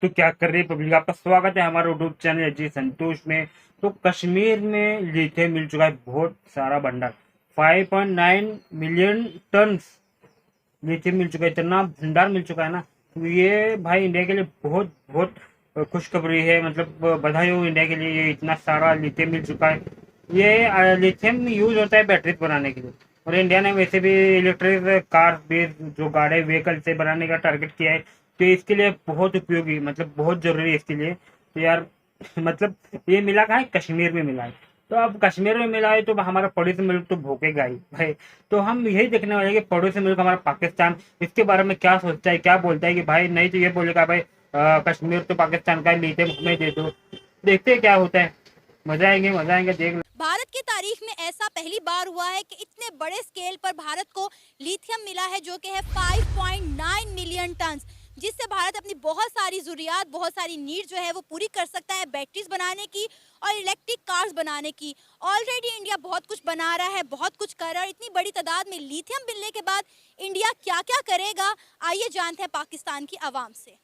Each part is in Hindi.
तो क्या कर रही है पब्लिक, आपका स्वागत है हमारे यूट्यूब चैनल जी संतोष में। तो कश्मीर में लिथियम मिल चुका है बहुत सारा भंडार, 5.9 मिलियन टन लिथियम मिल चुका है, इतना भंडार मिल चुका है ना। तो ये भाई इंडिया के लिए बहुत बहुत खुशखबरी है, मतलब बधाई हो इंडिया के लिए, ये इतना सारा लिथियम मिल चुका है। ये लिथियम यूज होता है बैटरी बनाने के लिए, और इंडिया ने वैसे भी इलेक्ट्रिक कार भी, जो गाड़ी व्हीकल से बनाने का टारगेट किया है, तो इसके लिए बहुत उपयोगी, मतलब बहुत जरूरी है इसके लिए। तो यार मतलब ये मिला कहाँ है, कश्मीर में मिला है। तो अब कश्मीर में मिला है तो हमारा पड़ोसी मुल्क तो भूखेगा ही भाई। तो हम यही देखने वाले हैं कि पड़ोसी मुल्क हमारा पाकिस्तान इसके बारे में क्या सोचता है, क्या बोलता है। कि भाई नहीं तो ये बोलेगा भाई कश्मीर तो पाकिस्तान का लिथियम हमें दे दो। देखते हैं क्या होता है, मजा आएंगे देख। भारत की तारीख में ऐसा पहली बार हुआ है कि इतने बड़े स्केल पर भारत को लिथियम मिला है, जो कि है 5.9 मिलियन टन, जिससे भारत अपनी बहुत सारी जरूरियात, बहुत सारी नीड जो है वो पूरी कर सकता है, बैटरीज बनाने की और इलेक्ट्रिक कार्स बनाने की। ऑलरेडी इंडिया बहुत कुछ बना रहा है, बहुत कुछ कर रहा है। इतनी बड़ी तादाद में लिथियम मिलने के बाद इंडिया क्या क्या करेगा, आइए जानते हैं पाकिस्तान की आवाम से।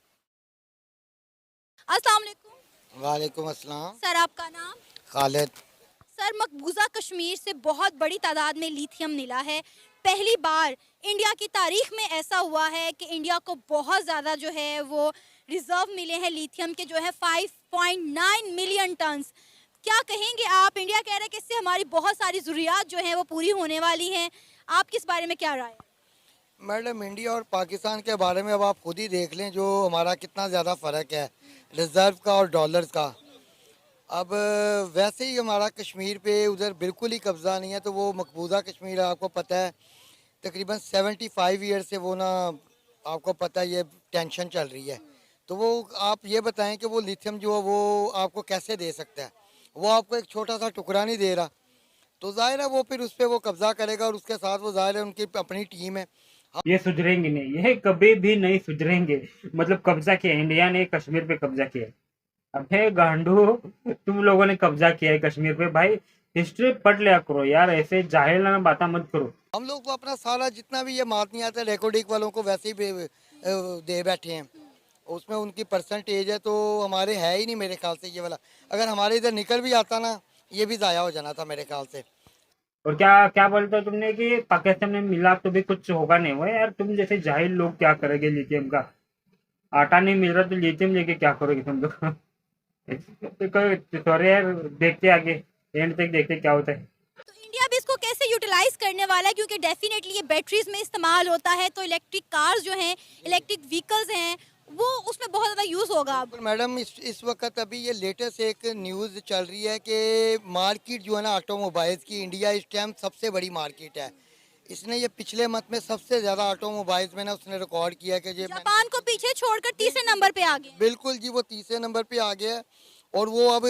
अस्सलाम वालेकुम। वालेकुम अस्सलाम। सर, आपका नाम? खालिद। सर, मकबूजा कश्मीर से बहुत बड़ी तादाद में लिथियम मिला है। पहली बार इंडिया की तारीख में ऐसा हुआ है कि इंडिया को बहुत ज़्यादा जो है वो रिजर्व मिले हैं लिथियम के, जो है 5.9 मिलियन टन्स। क्या कहेंगे आप? इंडिया कह रहा है कि इससे हमारी बहुत सारी ज़रूरियात जो हैं वो पूरी होने वाली हैं। आप किस बारे में क्या राय है? मैडम, इंडिया और पाकिस्तान के बारे में अब आप खुद ही देख लें, जो हमारा कितना ज़्यादा फ़र्क है रिज़र्व का और डॉलर्स का। अब वैसे ही हमारा कश्मीर पे उधर बिल्कुल ही कब्ज़ा नहीं है, तो वो मकबूजा कश्मीर आपको पता है तकरीबन 75 ईयर से वो ना, आपको पता है ये टेंशन चल रही है। तो वो आप ये बताएं कि वो लिथियम जो है वो आपको कैसे दे सकता है। वो आपको एक छोटा सा टुकड़ा नहीं दे रहा, तो जाहिर है वो फिर उस पर वो कब्ज़ा करेगा, और उसके साथ वो जाहिर है उनकी अपनी टीम है। ये सुधरेंगे नहीं, ये कभी भी नहीं सुधरेंगे। मतलब कब्जा किया इंडिया ने कश्मीर पे, कब्जा किया है। अबे गांडू, तुम लोगों ने कब्जा किया है कश्मीर पे भाई। हिस्ट्री पढ़ लिया करो यार, ऐसे जाहिलाना बातें मत करो। हम लोग को अपना सारा जितना भी ये मात नहीं आता रिकॉर्डिंग वालों को वैसे ही दे बैठे हैं। उसमें उनकी परसेंटेज है तो हमारे है ही नहीं मेरे ख्याल से ये वाला। अगर हमारे इधर निकल भी आता ना, ये भी ज़ाया हो जाना था मेरे ख्याल से। और क्या क्या बोलते हो तुमने कि पाकिस्तान में मिला तो भी कुछ होगा नहीं। वो यार तुम जैसे जाहिल लोग क्या करेंगे लिथियम का, आटा नहीं मिल रहा तो लिथियम लेके क्या करोगे तुम लोग। तो सॉरी यार, देखते आगे, एंड तक देखते क्या होता है। तो इंडिया भी इसको कैसे यूटिलाइज करने वाला है? क्योंकि डेफिनेटली ये बैटरीज में इस्तेमाल होता है, तो इलेक्ट्रिक कार्स जो हैं, इलेक्ट्रिक व्हीकल्स हैं, वो उसमें बहुत ज़्यादा यूज़ होगा अब। बिल्कुल मैडम, इस वक्त अभी ये लेटेस्ट एक न्यूज़ चल रही है कि मार्केट जो है ना ऑटोमोबाइल्स की, इंडिया इस टाइम सबसे बड़ी मार्केट है। इसने ये पिछले मंथ में सबसे ज़्यादा ऑटोमोबाइल्स में ना उसने रिकॉर्ड किया कि ये जापान को पीछे छोड़कर तीसरे नंबर पे आ गया। बिल्कुल जी, वो तीसरे नंबर पे आ गया है। और वो अब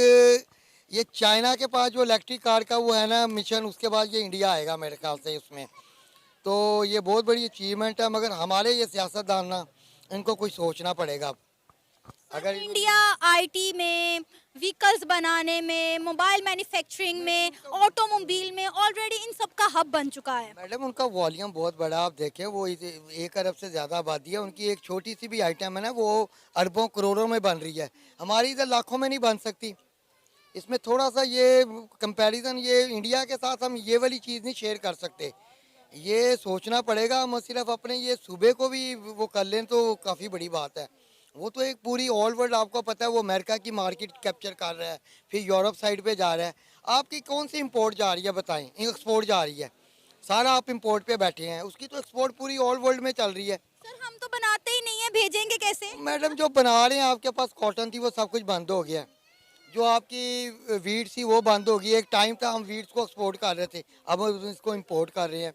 ये चाइना के पास जो इलेक्ट्रिक कार का वो है ना मिशन, उसके बाद ये इंडिया आएगा मेरे ख्याल से उसमें। तो ये बहुत बड़ी अचीवमेंट है, मगर हमारे ये सियासतदान ना, इनको कुछ सोचना पड़ेगा अब। अगर इंडिया आईटी में, व्हीकल्स बनाने में, मोबाइल मैन्युफैक्चरिंग में, ऑटोमोबाइल में ऑलरेडी इन सब का हब बन चुका है। मैडम, उनका वॉल्यूम बहुत बड़ा, आप देखें वो 1 अरब से ज़्यादा आबादी है उनकी। एक छोटी सी भी आइटम है ना, वो अरबों करोड़ों में बन रही है। हमारी इधर लाखों में नहीं बन सकती। इसमें थोड़ा सा ये कंपैरिजन, ये इंडिया के साथ हम ये वाली चीज़ नहीं शेयर कर सकते। ये सोचना पड़ेगा, हम सिर्फ अपने ये सूबे को भी वो कर लें तो काफ़ी बड़ी बात है। वो तो एक पूरी ऑल वर्ल्ड, आपको पता है वो अमेरिका की मार्केट कैप्चर कर रहा है, फिर यूरोप साइड पे जा रहा है। आपकी कौन सी इंपोर्ट जा रही है बताएं? एक्सपोर्ट जा रही है। सारा आप इंपोर्ट पे बैठे हैं, उसकी तो एक्सपोर्ट पूरी ऑल वर्ल्ड में चल रही है। सर, हम तो बनाते ही नहीं है, भेजेंगे कैसे? मैडम, जो बना रहे हैं, आपके पास कॉटन थी वो सब कुछ बंद हो गया। जो आपकी वीड्स थी वो बंद हो गई। एक टाइम था हम वीड्स को एक्सपोर्ट कर रहे थे, अब हम इसको इंपोर्ट कर रहे हैं।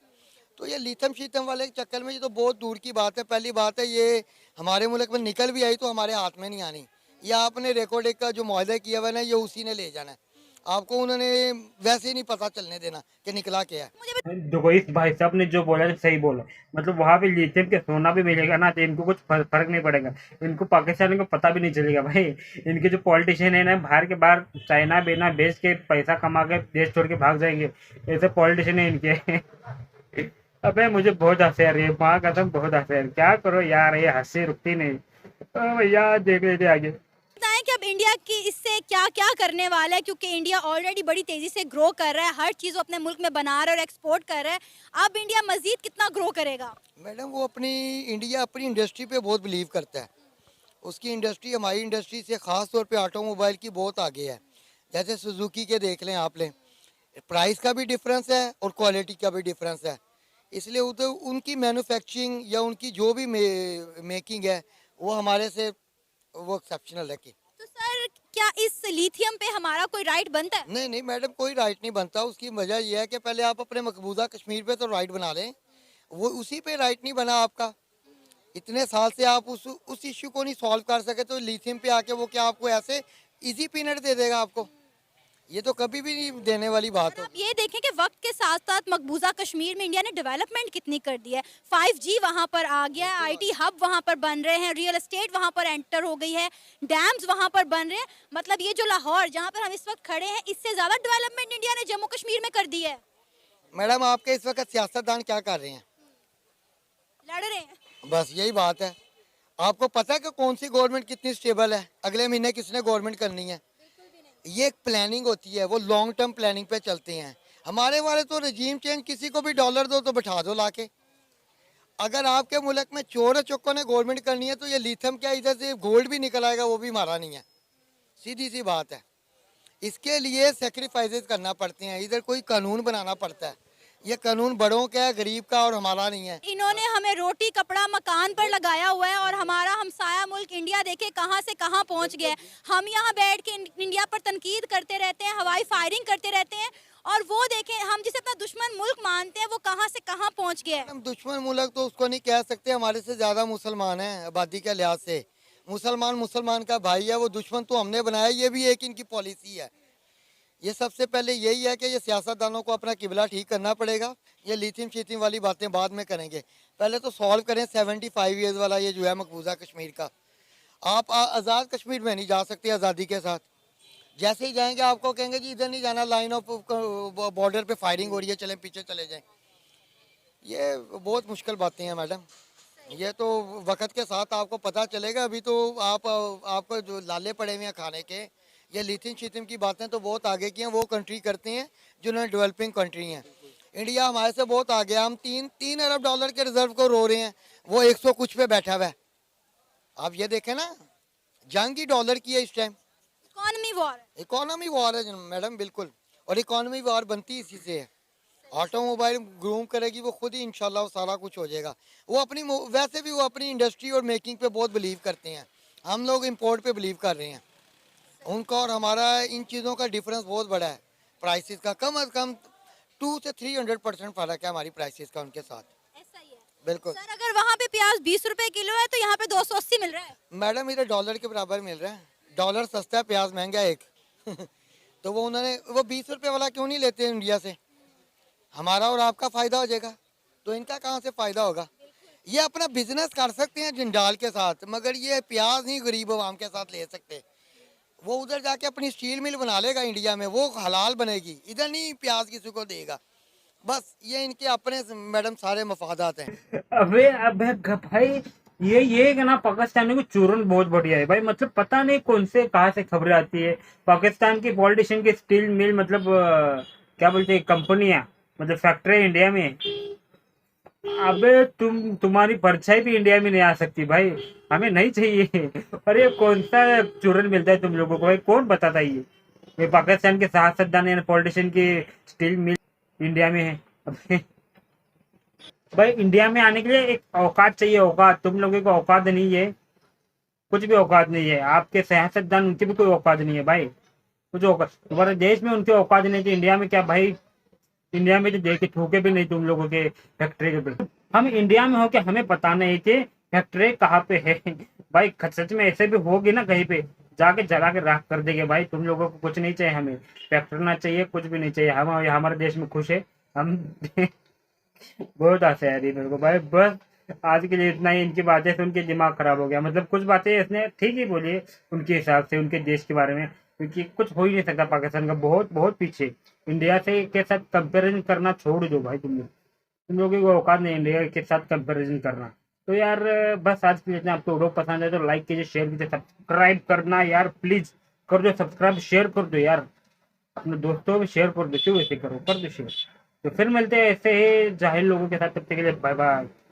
तो ये लिथम शीतम वाले के चक्कर में ये तो बहुत दूर की बात है। पहली बात है, ये हमारे मुल्क में निकल भी आई तो हमारे हाथ में नहीं आनी। ये आपने रिकॉर्ड एक का जो मुआहदा किया हुआ है ना, ये उसी ने ले जाना है। आपको उन्होंने वैसे ही नहीं पता चलने देना कि निकला क्या है। देखो इस भाई साहब ने जो बोला सही बोला। मतलब वहां पे लिथियम के सोना भी मिलेगा ना, तो इनको कुछ फर्क नहीं पड़ेगा। इनको पाकिस्तान को पता भी नहीं चलेगा भाई। इनके जो पॉलिटिशियन है ना, बाहर के बाहर चाइना बेना बेच के पैसा कमा के देश छोड़ के भाग जाएंगे, ऐसे पॉलिटिशियन है इनके। अबे मुझे बहुत हंसी आ रही है, माँ कसम बहुत हंसी आ रही है। क्या करो यार, ये हंसी रुकती नहीं। भैया देख लेते आगे। बताएं कि अब इंडिया की इससे क्या क्या करने वाला है, क्योंकि इंडिया ऑलरेडी बड़ी तेजी से ग्रो कर रहा है, हर चीज वो अपने मुल्क में बना रहा है और एक्सपोर्ट कर रहा है। अब इंडिया मजीद कितना ग्रो करेगा? मैडम वो इंडिया अपनी इंडस्ट्री पे बहुत बिलीव करता है। उसकी इंडस्ट्री हमारी इंडस्ट्री से ख़ास तौर पे ऑटोमोबाइल की बहुत आगे है। जैसे सुजुकी के देख लें आप लें, प्राइस का भी डिफरेंस है और क्वालिटी का भी डिफरेंस है। इसलिए उधर उनकी मैन्युफैक्चरिंग या उनकी जो भी मेकिंग है वो हमारे से वो एक्सेप्शनल है कि तो सर क्या इस लिथियम पे हमारा कोई राइट बनता है? नहीं नहीं मैडम, कोई राइट नहीं बनता। उसकी वजह यह है कि पहले आप अपने मकबूजा कश्मीर पे तो राइट बना लें। वो उसी पे राइट नहीं बना आपका। इतने साल से आप उस इश्यू को नहीं सॉल्व कर सके तो लिथियम पे आके वो क्या आपको ऐसे इजी पीनट दे देगा आपको? ये तो कभी भी नहीं देने वाली बात और हो। आप ये देखें कि वक्त के साथ साथ मकबूजा कश्मीर में इंडिया ने डेवलपमेंट कितनी कर दी है। 5G वहाँ पर आ गया है, IT हब वहाँ पर बन रहे हैं, रियल एस्टेट वहाँ पर एंटर हो गई है, डैम्स वहाँ पर बन रहे हैं। मतलब ये जो लाहौर जहाँ पर हम इस वक्त खड़े हैं, इससे ज्यादा डेवलपमेंट इंडिया ने जम्मू कश्मीर में कर दी है। मैडम आपके इस वक्त सियासतदान क्या कर रहे हैं? लड़ रहे हैं। बस यही बात है। आपको पता है कि कौन सी गवर्नमेंट कितनी स्टेबल है, अगले महीने किसने गवर्नमेंट करनी है? ये एक प्लानिंग होती है, वो लॉन्ग टर्म प्लानिंग पे चलते हैं। हमारे वाले तो रजीम चेंज, किसी को भी डॉलर दो तो बैठा दो लाके। अगर आपके मुल्क में चोर चौकों ने गवर्नमेंट करनी है तो ये लिथियम क्या इधर से गोल्ड भी निकल आएगा, वो भी हमारा नहीं है। सीधी सी बात है। इसके लिए सेक्रीफाइसेस करना पड़ते हैं, इधर कोई कानून बनाना पड़ता है। ये कानून बड़ों का है, गरीब का और हमारा नहीं है। इन्होंने हमें रोटी कपड़ा मकान पर लगाया हुआ है और हमारा हमसाया मुल्क इंडिया देखे कहां से कहां पहुंच गया है। हम यहाँ बैठ के इंडिया पर तनकीद करते रहते हैं, हवाई फायरिंग करते रहते हैं, और वो देखें हम जिसे अपना दुश्मन मुल्क मानते हैं वो कहां से कहां पहुंच गया है। हम दुश्मन मुल्क तो उसको नहीं कह सकते, हमारे से ज़्यादा मुसलमान हैं आबादी के लिहाज से। मुसलमान का भाई है, वो दुश्मन तो हमने बनाया। ये भी एक इनकी पॉलिसी है। ये सबसे पहले यही है कि ये सियासतदानों को अपना किबला ठीक करना पड़ेगा। ये लिथियम शीथियम वाली बातें बाद में करेंगे, पहले तो सॉल्व करें 75 ईयर्स वाला ये जो है मकबूजा कश्मीर का। आप आज़ाद कश्मीर में नहीं जा सकते आज़ादी के साथ। जैसे ही जाएंगे आपको कहेंगे जी इधर नहीं जाना, लाइन ऑफ बॉर्डर पे फायरिंग हो रही है, चलें पीछे चले जाएं। ये बहुत मुश्किल बातें हैं मैडम। ये तो वक्त के साथ आपको पता चलेगा। अभी तो आपको जो लाले पड़े हुए हैं खाने के। ये लिथियम शीथियम की बातें तो बहुत आगे की हैं, वो कंट्री करते हैं जिन्होंने डेवलपिंग कंट्री हैं। इंडिया हमारे से बहुत आगे। हम तीन अरब डॉलर के रिजर्व को रो रहे हैं, वो 100 कुछ पे बैठा हुआ है। आप ये देखें ना, जंग ही डॉलर की है इस टाइम। इकोनॉमी वॉर है मैडम, बिल्कुल। और इकोनॉमी वॉर बनती इसी से है। ऑटोमोबाइल ग्रूम करेगी वो खुद ही, इंशाल्लाह सारा कुछ हो जाएगा। वो अपनी वैसे भी वो अपनी इंडस्ट्री और मेकिंग पे बहुत बिलीव करते हैं। हम लोग इंपोर्ट पे बिलीव कर रहे हैं। उनका और हमारा इन चीज़ों का डिफरेंस बहुत बड़ा है। प्राइसेस का कम अज़ कम 200 से 300% फ़र्क है हमारी प्राइसेस का उनके साथ। ऐसा ही है। बिल्कुल सर अगर वहाँ पे प्याज 20 रुपए किलो है तो यहाँ पे 280 मिल रहा है। मैडम, इधर डॉलर के बराबर मिल रहा है। डॉलर सस्ता है, प्याज महंगा है एक तो वो 20 रुपये वाला क्यों नहीं लेते इंडिया से? हमारा और आपका फ़ायदा हो जाएगा, तो इनका कहाँ से फ़ायदा होगा? ये अपना बिजनेस कर सकते हैं जिंदाल के साथ, मगर ये प्याज नहीं गरीब आवाम के साथ ले सकते। वो उधर जाके अपनी स्टील मिल बना लेगा इंडिया में, वो हलाल बनेगी। इधर नहीं प्याज किसी को देगा। बस ये इनके अपने मैडम सारे मफादात हैं। अबे भाई, ये ना पाकिस्तानी को चूरन बहुत बढ़िया है भाई। मतलब पता नहीं कौन से कहाँ से खबरें आती है पाकिस्तान की पॉलिटिशियन की स्टील मिल, मतलब क्या बोलते हैं, कंपनियां, मतलब फैक्ट्री इंडिया में। अबे तुम्हारी परछाई भी इंडिया में नहीं आ सकती भाई, हमें नहीं चाहिए। अरे कौन सा चूरन मिलता है तुम लोगों को भाई? कौन बताता है ये पाकिस्तान के सियासतदान पॉलिटिशियन की स्टील मिल इंडिया में है? भाई इंडिया में आने के लिए एक औकात चाहिए, औकात। तुम लोगों को औकात नहीं है, कुछ भी औकात नहीं है। आपके सियासतदान, उनकी भी कोई औकात नहीं है भाई, कुछ औकात। तुम्हारे देश में उनकी औकात नहीं थी, इंडिया में क्या भाई? इंडिया में तो देख के थूके भी नहीं तुम लोगों के फैक्ट्री के पे। हम इंडिया में हो के हमें पता नहीं कि फैक्ट्री कहाँ पे है भाई। सच में ऐसे भी होगी ना कहीं पे, जाके जला के राख कर देंगे भाई। तुम लोगों को कुछ नहीं चाहिए, हमें फैक्ट्री ना चाहिए, कुछ भी नहीं चाहिए। हम हमारे देश में खुश है हम बहुत आशा है मेरे को भाई। बस आज के लिए इतना ही। इनकी बातें सुन के दिमाग खराब हो गया। मतलब कुछ बातें इसने ठीक ही बोली है उनके हिसाब से, उनके देश के बारे में, क्योंकि कुछ हो ही नहीं सकता। पाकिस्तान का बहुत बहुत पीछे। इंडिया से के साथ कंपेरिजन करना छोड़ दो भाई। तुम लोगों को औकात नहीं इंडिया के साथ कंपेरिजन करना। तो यार बस आज के लिए इतना। आपको वीडियो पसंद है तो लाइक कीजिए, शेयर कीजिए, सब्सक्राइब करना यार प्लीज कर दो, सब्सक्राइब शेयर कर दो यार, अपने दोस्तों को भी शेयर कर दो, क्यों ऐसे करो, कर दो शेयर। तो फिर मिलते हैं ऐसे ही जाहिल लोगों के साथ, तब तक के लिए बाय बाय।